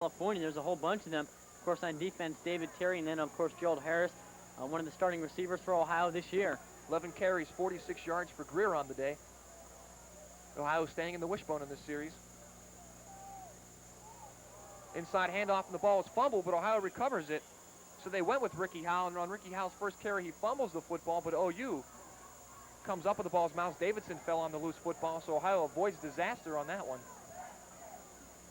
California. There's a whole bunch of them. Of course, on defense, David Terry, and then, of course, Gerald Harris, one of the starting receivers for Ohio this year. 11 carries, 46 yards for Greer on the day. Ohio staying in the wishbone in this series. Inside handoff, and the ball is fumbled, but Ohio recovers it. So they went with Ricky Howell, and on Ricky Howell's first carry, he fumbles the football, but OU comes up with the ball as Miles Davidson fell on the loose football, so Ohio avoids disaster on that one.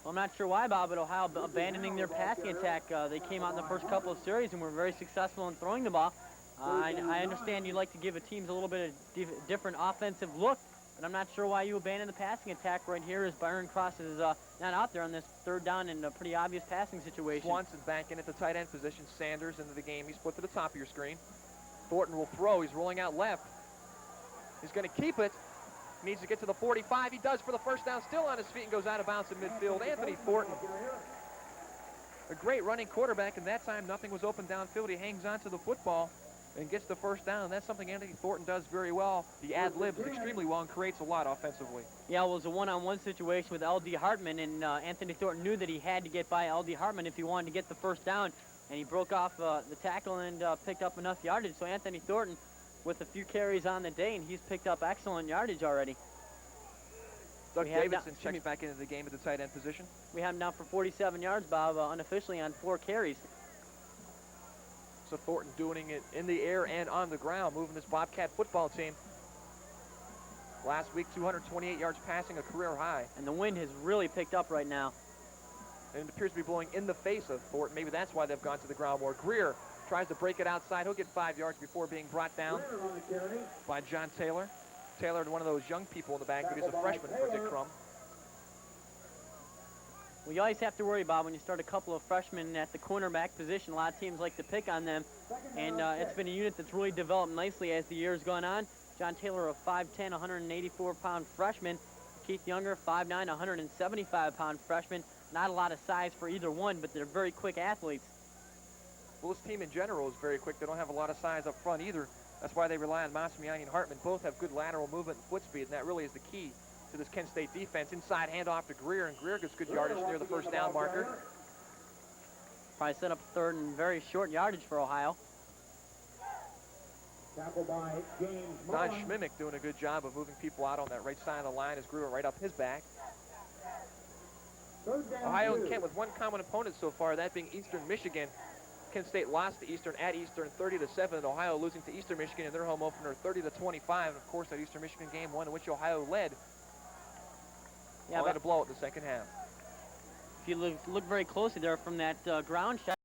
Well, I'm not sure why, Bob, but Ohio abandoning their passing attack. They came out in the first couple of series and were very successful in throwing the ball. I understand you'd like to give teams a little bit of different offensive look, but I'm not sure why you abandon the passing attack right here as Byron Cross is not out there on this third down in a pretty obvious passing situation. Swanson back in at the tight end position. Sanders into the game. He's split to the top of your screen. Thornton will throw. He's rolling out left. He's going to keep it. Needs to get to the 45. He does for the first down, still on his feet, and goes out of bounds in midfield. Anthony Thornton, a great running quarterback, and that time nothing was open downfield. He hangs on to the football and gets the first down. That's something Anthony Thornton does very well. He ad-libs extremely well and creates a lot offensively. Yeah, well, it was a one-on-one situation with L.D. Hartman, and Anthony Thornton knew that he had to get by L.D. Hartman if he wanted to get the first down, and he broke off the tackle and picked up enough yardage. So Anthony Thornton with a few carries on the day, and he's picked up excellent yardage already. Doug Davidson checks back into the game at the tight end position. We have him now for 47 yards, Bob, unofficially on 4 carries. So Thornton doing it in the air and on the ground, moving this Bobcat football team. Last week, 228 yards passing, a career high. And the wind has really picked up right now. And it appears to be blowing in the face of Thornton. Maybe that's why they've gone to the ground more. Greer tries to break it outside. He'll get 5 yards before being brought down by John Taylor. Taylor, one of those young people in the back, but he's a freshman for Dick Crum. Well, you always have to worry, Bob, when you start a couple of freshmen at the cornerback position. A lot of teams like to pick on them, and it's been a unit that's really developed nicely as the year's gone on. John Taylor, a 5'10", 184-pound freshman. Keith Younger, 5'9", 175-pound freshman. Not a lot of size for either one, but they're very quick athletes. Well, this team in general is very quick. They don't have a lot of size up front either. That's why they rely on Mastroianni and Hartman. Both have good lateral movement and foot speed, and that really is the key to this Kent State defense. Inside handoff to Greer, and Greer gets good yardage near the first down marker. Probably set up third and very short yardage for Ohio. Don Schmimick doing a good job of moving people out on that right side of the line as Greer right up his back. Ohio and Kent with one common opponent so far, that being Eastern Michigan. Kent State lost to Eastern at Eastern 30-7, and Ohio losing to Eastern Michigan in their home opener 30-25. And of course, that Eastern Michigan game, one in which Ohio led. Yeah, but a blowout in the second half. If you look very closely there from that ground shot.